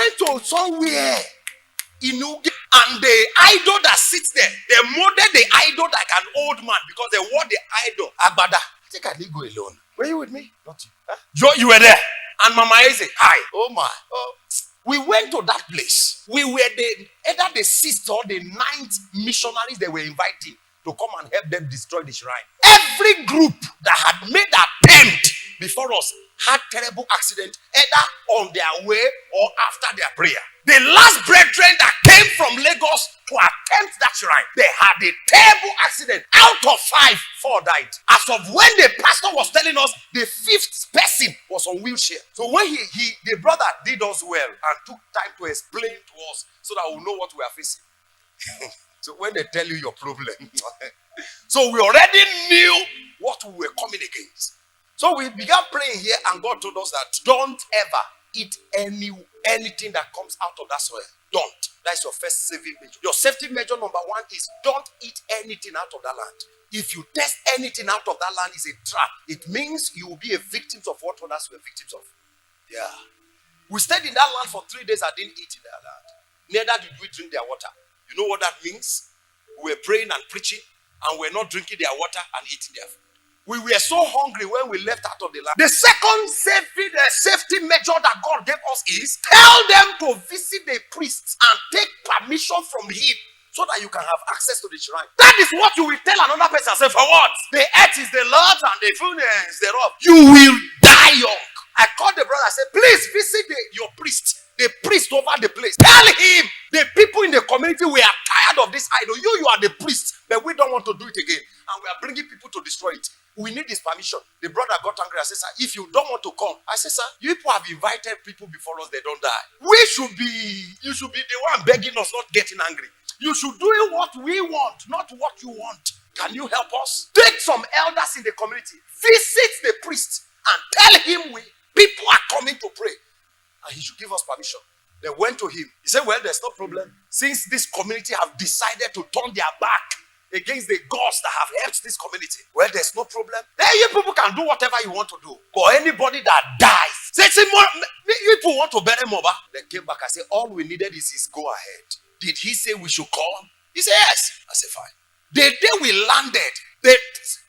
went to somewhere in Uge, and the idol that sits there, they molded the idol like an old man because they wore the idol agbada. I think I didn't go alone. Were you with me? Not you. Huh? Joe, you were there. And Mama Eze, hi. Oh my. Oh. We went to that place. We were either the sixth or the ninth missionaries they were inviting to come and help them destroy the shrine. Every group that had made attempt before us had terrible accident either on their way or after their prayer. The last brethren that came from Lagos to attempt that shrine, they had a terrible accident. Out of 5, 4 died. As of when the pastor was telling us, the 5th person was on wheelchair. So when the brother did us well and took time to explain to us so that we'll know what we are facing. So when they tell you your problem, so we already knew what we were coming against. So we began praying here, and God told us that don't ever eat anything that comes out of that soil. Don't. That's your first saving measure. Your safety measure number 1 is don't eat anything out of that land. If you test anything out of that land, it's a trap. It means you will be a victim of what others were victims of. Yeah. We stayed in that land for 3 days. I didn't eat in that land. Neither did we drink their water. You know what that means? We were praying and preaching, and we're not drinking their water and eating their food. We were so hungry when we left out of the land. The second safety measure that God gave us is tell them to visit the priest and take permission from him so that you can have access to the shrine. That is what you will tell another person. Say, for what? The earth is the Lord's and the fullness thereof. You will die young. I called the brother and said, please visit your priest. The priest over the place. Tell him the people in the community, we are tired of this idol. You are the priest, but we don't want to do it again. And we are bringing people to destroy it. We need his permission. The brother got angry. I said, sir, if you don't want to come. I said, sir, you people have invited people before us, they don't die. You should be the one begging us, not getting angry. You should do what we want, not what you want. Can you help us? Take some elders in the community. Visit the priest and tell him people are coming to pray. And he should give us permission. They went to him. He said, well, there's no problem. Since this community have decided to turn their back against the gods that have helped this community, well, there's no problem. Then you people can do whatever you want to do. But anybody that dies, say, you people want to bury him over. They came back. I said, all we needed is his go ahead. Did he say we should come? He said, yes. I said, fine. The day we landed, the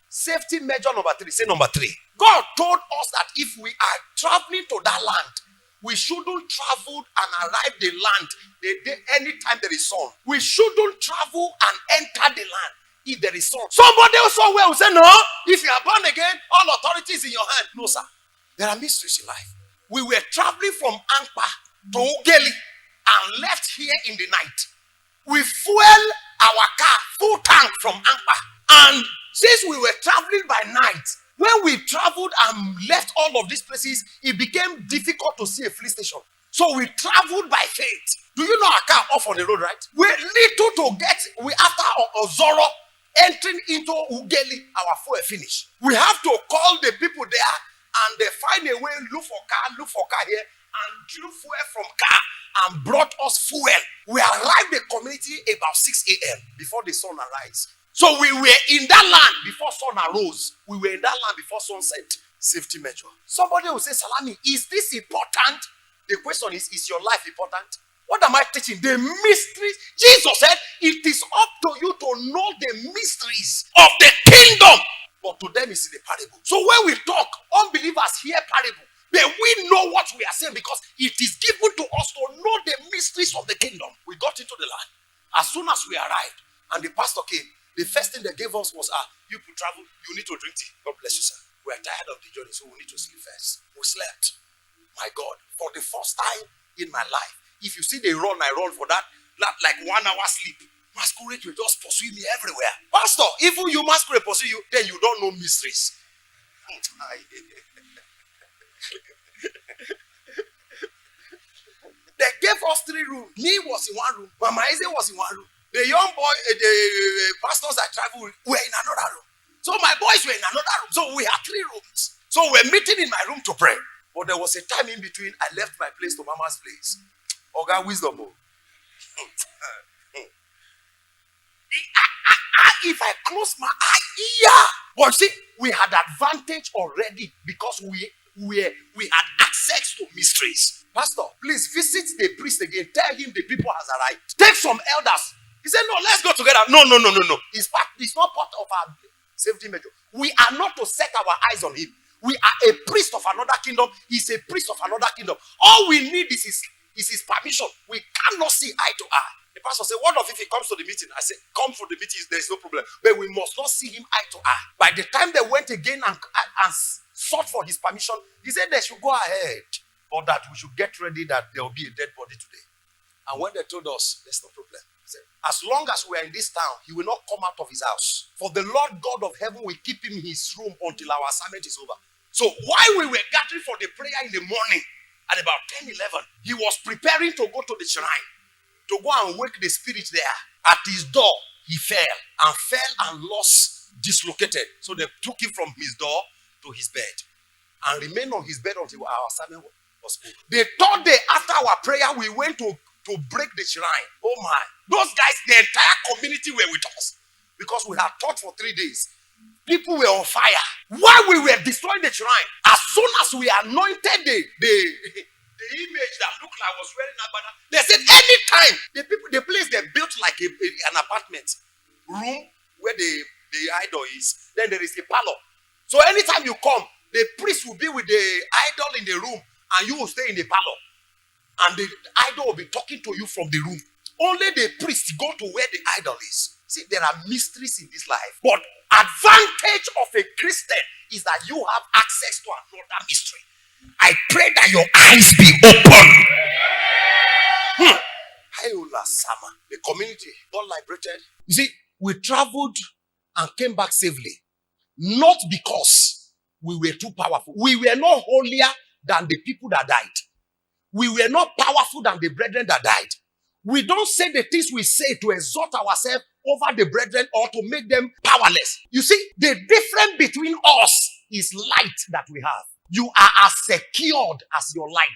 safety measure number 3, say number 3. God told us that if we are traveling to that land, we shouldn't travel and arrive the land the day anytime there is sun. We shouldn't travel and enter the land if there is sun. Somebody somewhere will say, no, if you are born again, all authority is in your hand. No, sir. There are mysteries in life. We were traveling from Ankpa to Ugeli and left here in the night. We fuel our car full tank from Ankpa. And since we were traveling by night, when we traveled and left all of these places, it became difficult to see a police station. So we traveled by faith. Do you know our car off on the road, right? We little to get, after Ozoro entering into Ugeli, our fuel finish. We have to call the people there and they find a way, look for car here, and drew fuel from car and brought us fuel. We arrived the community about 6 a.m. before the sun arise. So we were in that land before sun arose. We were in that land before sunset. Safety measure. Somebody will say, Salami, is this important? The question is your life important? What am I teaching? The mysteries. Jesus said, it is up to you to know the mysteries of the kingdom. But to them it's in the parable. So when we talk, unbelievers hear parable. But we know what we are saying because it is given to us to know the mysteries of the kingdom. We got into the land. As soon as we arrived and the pastor came, the first thing they gave us was, you could travel, you need to drink tea. God bless you, sir. We are tired of the journey, so we need to sleep first. We slept. My God, for the first time in my life, if you see the run, I run for that like 1 hour sleep. Masquerade will just pursue me everywhere. Pastor, even you masquerade pursue you, then you don't know mysteries. They gave us 3 rooms. Me was in 1 room. Mama Eze was in 1 room. The young boy, the pastors I traveled were in another room. So my boys were in another room. So we had 3 rooms. So we're meeting in my room to pray. But there was a time in between. I left my place to Mama's place. Oga wisdom. If I close my eye, yeah. But see, we had advantage already because we had access to mysteries. Pastor, please visit the priest again. Tell him the people has arrived. Take some elders. He said, no, let's go together. No. It's not part of our safety measure. We are not to set our eyes on him. We are a priest of another kingdom. He's a priest of another kingdom. All we need is his permission. We cannot see eye to eye. The pastor said, what if he comes to the meeting? I said, come for the meeting, there's no problem. But we must not see him eye to eye. By the time they went again and sought for his permission, he said they should go ahead, but that we should get ready that there will be a dead body today. And when they told us, there's no problem. He said, as long as we are in this town, he will not come out of his house. For the Lord God of heaven will keep him in his room until our assignment is over. So while we were gathering for the prayer in the morning, at about 10, 11, he was preparing to go to the shrine, to go and wake the spirit there. At his door, he fell and lost, dislocated. So they took him from his door to his bed and remained on his bed until our assignment was over. The third day after our prayer, we went to break the shrine. Oh my. Those guys, the entire community were with us because we had taught for 3 days. People were on fire. While we were destroying the shrine, as soon as we anointed the image that looked like I was wearing agbada, they said anytime the place they built like an apartment room where the idol is, then there is a parlor. So anytime you come, the priest will be with the idol in the room and you will stay in the parlor. And the idol will be talking to you from the room. Only the priest go to where the idol is. See, there are mysteries in this life. But advantage of a Christian is that you have access to another mystery. I pray that your eyes be open. The community got liberated. You see, we traveled and came back safely. Not because we were too powerful. We were not holier than the people that died. We were not powerful than the brethren that died. We don't say the things we say to exalt ourselves over the brethren or to make them powerless. You see, the difference between us is light that we have. You are as secured as your light.